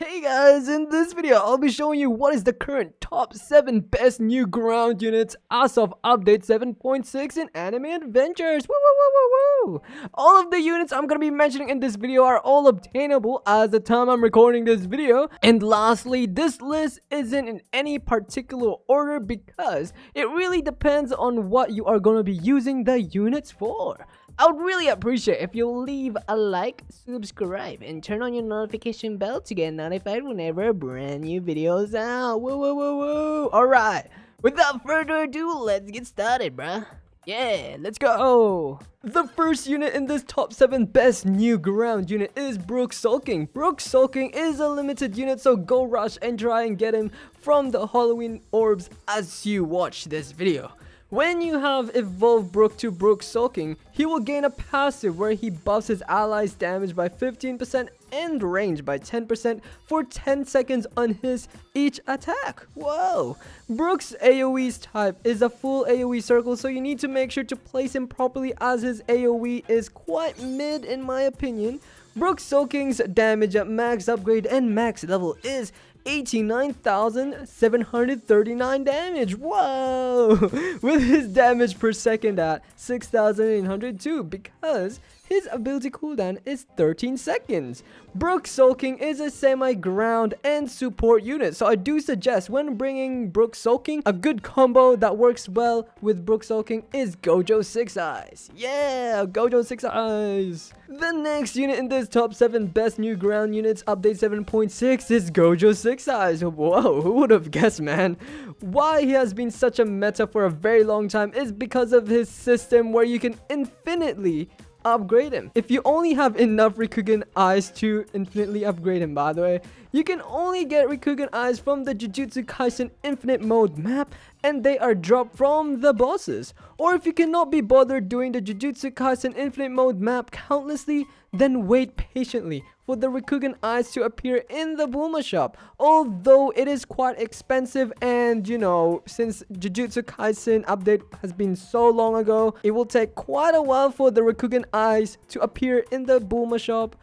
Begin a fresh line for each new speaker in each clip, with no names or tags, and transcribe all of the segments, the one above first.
Hey guys, in this video I'll be showing you what is the current top 7 best new ground units as of update 7.6 in Anime Adventures. Woo woo woo woo woo! All of the units I'm gonna be mentioning in this video are all obtainable as the time I'm recording this video. And lastly, this list isn't in any particular order because it really depends on what you are gonna be using the units for. I would really appreciate if you leave a like, subscribe, and turn on your notification bell to get notified whenever a brand new video is out. Woo woo woo woo! Alright, without further ado, let's get started, bruh. Yeah, let's go! The first unit in this top 7 best new ground unit is Brook Sulling. Brook Sulling is a limited unit, so go rush and try and get him from the Halloween orbs as you watch this video. When you have evolved Brook to Brook Sulling, he will gain a passive where he buffs his allies' damage by 15% and range by 10% for 10 seconds on his each attack. Whoa! Brook's AoE's type is a full AoE circle, so you need to make sure to place him properly as his AoE is quite mid in my opinion. Brook Sulling's damage at max upgrade and max level is 89,739 damage. Whoa! With his damage per second at 6,802 because his ability cooldown is 13 seconds. Brook Sulling is a semi-ground and support unit, so I do suggest when bringing Brook Sulling, a good combo that works well with Brook Sulling is Gojo Six Eyes. Yeah, Gojo Six Eyes. The next unit in this top 7 best new ground units update 7.6 is Gojo Six Eyes. Whoa, who would have guessed, man? Why he has been such a meta for a very long time is because of his system where you can infinitely upgrade him. If you only have enough Rikugen eyes to infinitely upgrade him, by the way, you can only get Rikugen eyes from the Jujutsu Kaisen Infinite Mode map, and they are dropped from the bosses. Or if you cannot be bothered doing the Jujutsu Kaisen Infinite Mode map countlessly, then wait patiently for the Rikugen eyes to appear in the Bulma shop. Although it is quite expensive, and you know, since Jujutsu Kaisen update has been so long ago, it will take quite a while for the Rikugen eyes to appear in the Bulma shop.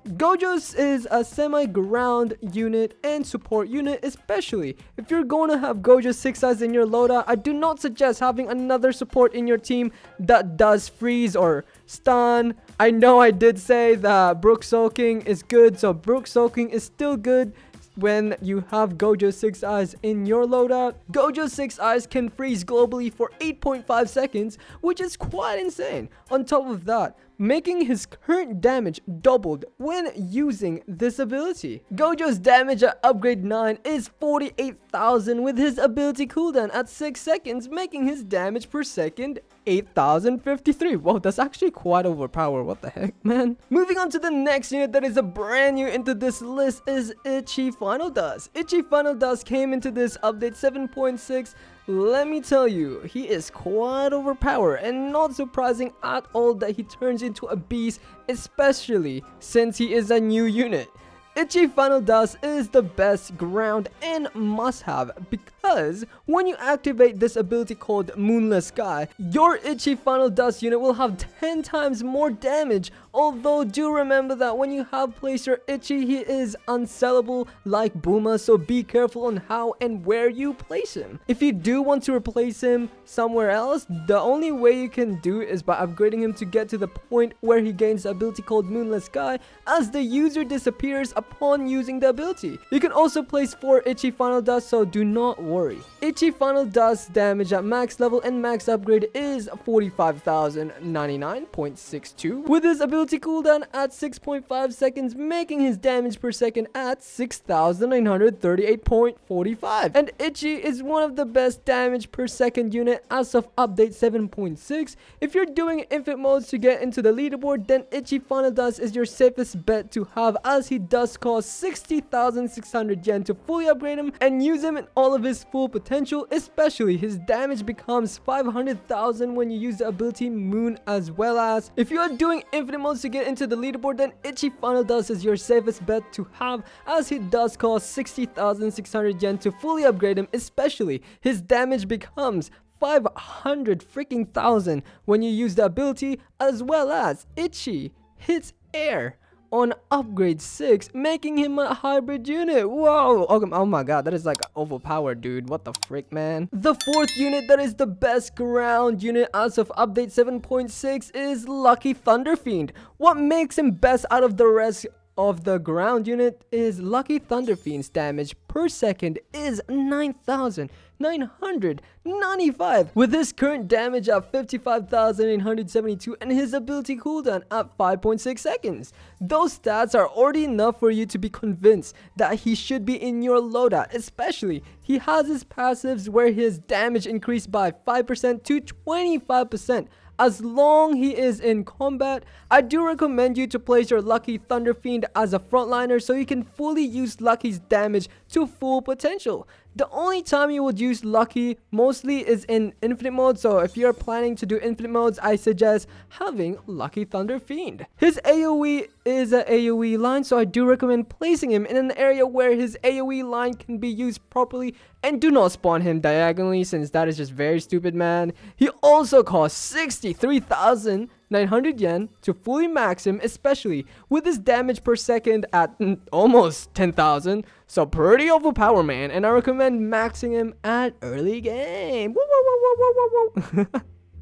Gojo's is a semi-ground unit and support unit, especially if you're going to have Gojo Six Eyes in your loadout. I do not suggest having another support in your team that does freeze or stun. I know I did say that Brook Sulling is good, so Brook Sulling is still good when you have Gojo Six Eyes in your loadout. Gojo Six Eyes can freeze globally for 8.5 seconds, which is quite insane. On top of that, making his current damage doubled when using this ability. Gojo's damage at upgrade 9 is 48,000 with his ability cooldown at 6 seconds, making his damage per second 8,053. Whoa, that's actually quite overpowered. What the heck, man? Moving on to the next unit that is a brand new into this list is Ichi Final Dust. Ichi Final Dust came into this update 7.6. Let me tell you, he is quite overpowered, and not surprising at all that he turns into a beast, especially since he is a new unit. Ichi Final Dust is the best ground and must-have because when you activate this ability called Moonless Sky, your Ichi Final Dust unit will have 10 times more damage. Although do remember that when you have placed your Ichi, he is unsellable like Bulma, so be careful on how and where you place him. If you do want to replace him somewhere else, the only way you can do it is by upgrading him to get to the point where he gains the ability called Moonless Sky as the user disappears upon using the ability. You can also place 4 Ichi Final Dust, so do not worry. Ichi Final Dust damage at max level and max upgrade is 45,099.62 with his ability cooldown at 6.5 seconds, making his damage per second at 6,938.45. And Ichi is one of the best damage per second unit as of update 7.6. If you're doing infinite modes to get into the leaderboard, then Ichi Final Dust is your safest bet to have, as he does cost 60,600 yen to fully upgrade him and use him in all of his full potential. Especially his damage becomes 500,000 when you use the ability Moon, as well as if you are doing infinite modes to get into the leaderboard, then Ichi Final Dust is your safest bet to have, as he does cost 60,600 yen to fully upgrade him. Especially his damage becomes 500 freaking thousand when you use the ability, as well as Ichi hits air on upgrade 6, making him a hybrid unit. Whoa! Oh my god, that is like overpowered, dude. What the frick, man? The 4th unit that is the best ground unit as of update 7.6 is Lucky Thunder Fiend. What makes him best out of the rest of the ground unit is Lucky Thunder Fiend's damage per second is 9,995 with his current damage at 55,872 and his ability cooldown at 5.6 seconds. Those stats are already enough for you to be convinced that he should be in your loadout, especially he has his passives where his damage increased by 5% to 25%. As long he is in combat, I do recommend you to place your Lucky Thunder Fiend as a frontliner so you can fully use Lucky's damage to full potential. The only time you would use Lucky mostly is in infinite mode, so if you're planning to do infinite modes, I suggest having Lucky Thunder Fiend. His AoE is an AoE line, so I do recommend placing him in an area where his AoE line can be used properly, and do not spawn him diagonally since that is just very stupid, man. He also costs 63,900 yen to fully max him, especially with his damage per second at almost 10,000. So pretty overpowered, man, and I recommend maxing him at early game. Woo, woo, woo, woo, woo, woo.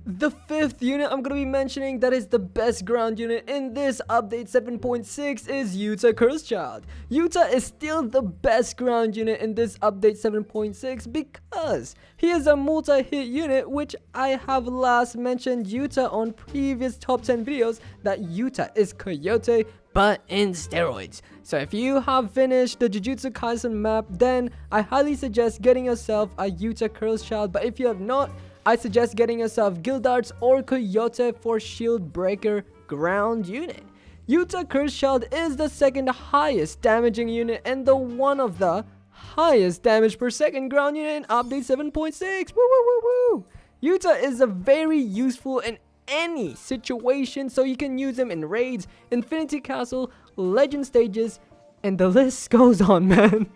The 5th unit I'm going to be mentioning that is the best ground unit in this update 7.6 is Yuta Curse Child. Yuta is still the best ground unit in this update 7.6 because he is a multi-hit unit, which I have last mentioned Yuta on previous top 10 videos that Yuta is Coyote but in steroids. So if you have finished the Jujutsu Kaisen map, then I highly suggest getting yourself a Yuta Curse Child, but if you have not, I suggest getting yourself Gildarts or Coyote for Shield Breaker ground unit. Yuta Curse Child is the 2nd highest damaging unit and the one of the highest damage per second ground unit in update 7.6. Woo woo woo woo! Yuta is a very useful in any situation, so you can use him in raids, Infinity Castle, Legend stages, and the list goes on, man.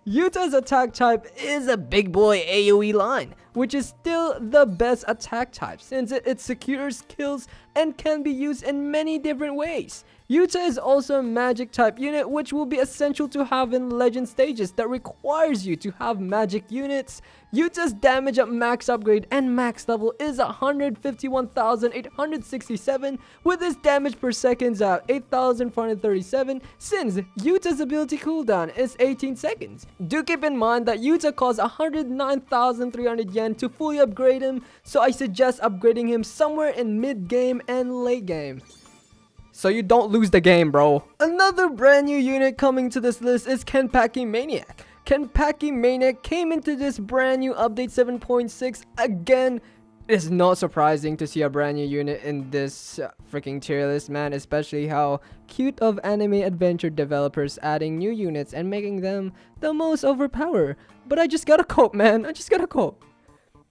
Yuta's attack type is a big boy AoE line, which is still the best attack type since it secures kills and can be used in many different ways. Yuta is also a magic type unit, which will be essential to have in legend stages that requires you to have magic units. Yuta's damage at max upgrade and max level is 151,867 with his damage per second at 8,437 since Yuta's ability cooldown is 18 seconds. Do keep in mind that Yuta costs 109,300 yen to fully upgrade him, so I suggest upgrading him somewhere in mid game and late game, so you don't lose the game, bro. Another brand new unit coming to this list is Paki Maniac. Paki Maniac came into this brand new update 7.6. Again, it's not surprising to see a brand new unit in this freaking tier list, man, especially how cute of anime adventure developers adding new units and making them the most overpowered. But I just gotta cope, man. I just gotta cope.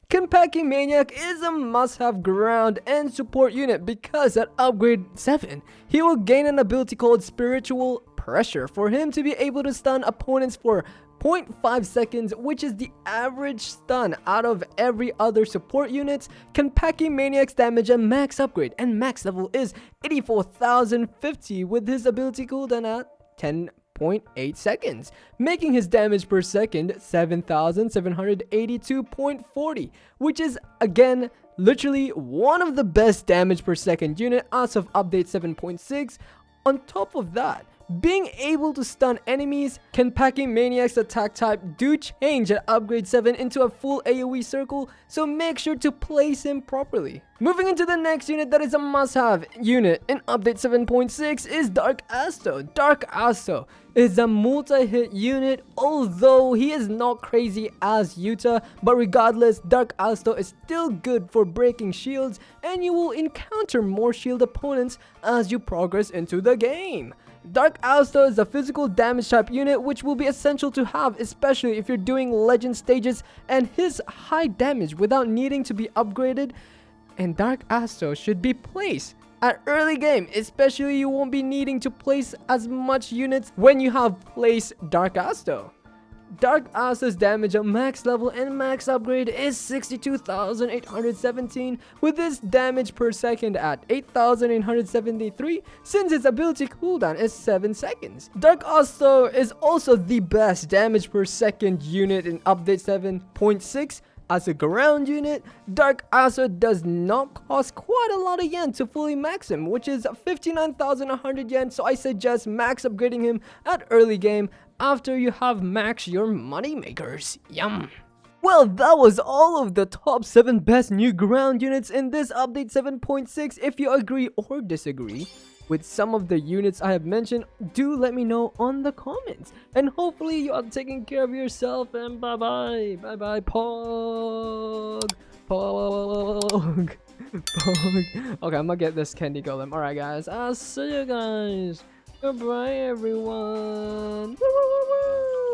Paki Maniac is a must-have ground and support unit because at upgrade 7, he will gain an ability called Spiritual Pressure for him to be able to stun opponents for 0.5 seconds, which is the average stun out of every other support units. Paki Maniac's damage at max upgrade and max level is 84,050 with his ability cooldown at 10.8 seconds, making his damage per second 7,782.40, which is again literally one of the best damage per second unit as of update 7.6. On top of that, being able to stun enemies, Paki Maniac's attack type do change at upgrade 7 into a full AoE circle, so make sure to place him properly. Moving into the next unit that is a must-have unit in update 7.6 is Dark Asto. Dark Asto is a multi-hit unit, although he is not crazy as Yuta, but regardless, Dark Asto is still good for breaking shields, and you will encounter more shield opponents as you progress into the game. Dark Asto is a physical damage type unit, which will be essential to have, especially if you're doing legend stages, and his high damage without needing to be upgraded. And Dark Asto should be placed at early game, especially you won't be needing to place as much units when you have placed Dark Asto. Dark Asto's damage on max level and max upgrade is 62,817 with this damage per second at 8,873 since its ability cooldown is 7 seconds. Dark Asto is also the best damage per second unit in update 7.6. As a ground unit, Dark Asto does not cost quite a lot of yen to fully max him, which is 59,100 yen, so I suggest max upgrading him at early game after you have maxed your money makers. Yum! Well, that was all of the top 7 best new ground units in this update 7.6. If you agree or disagree with some of the units I have mentioned, do let me know on the comments. And hopefully you are taking care of yourself, and bye bye. Bye bye. POOOOG. POOOOG. POOOOG. Okay, I'm gonna get this candy golem. Alright guys, I'll see you guys. Goodbye everyone. Woo, woo, woo, woo.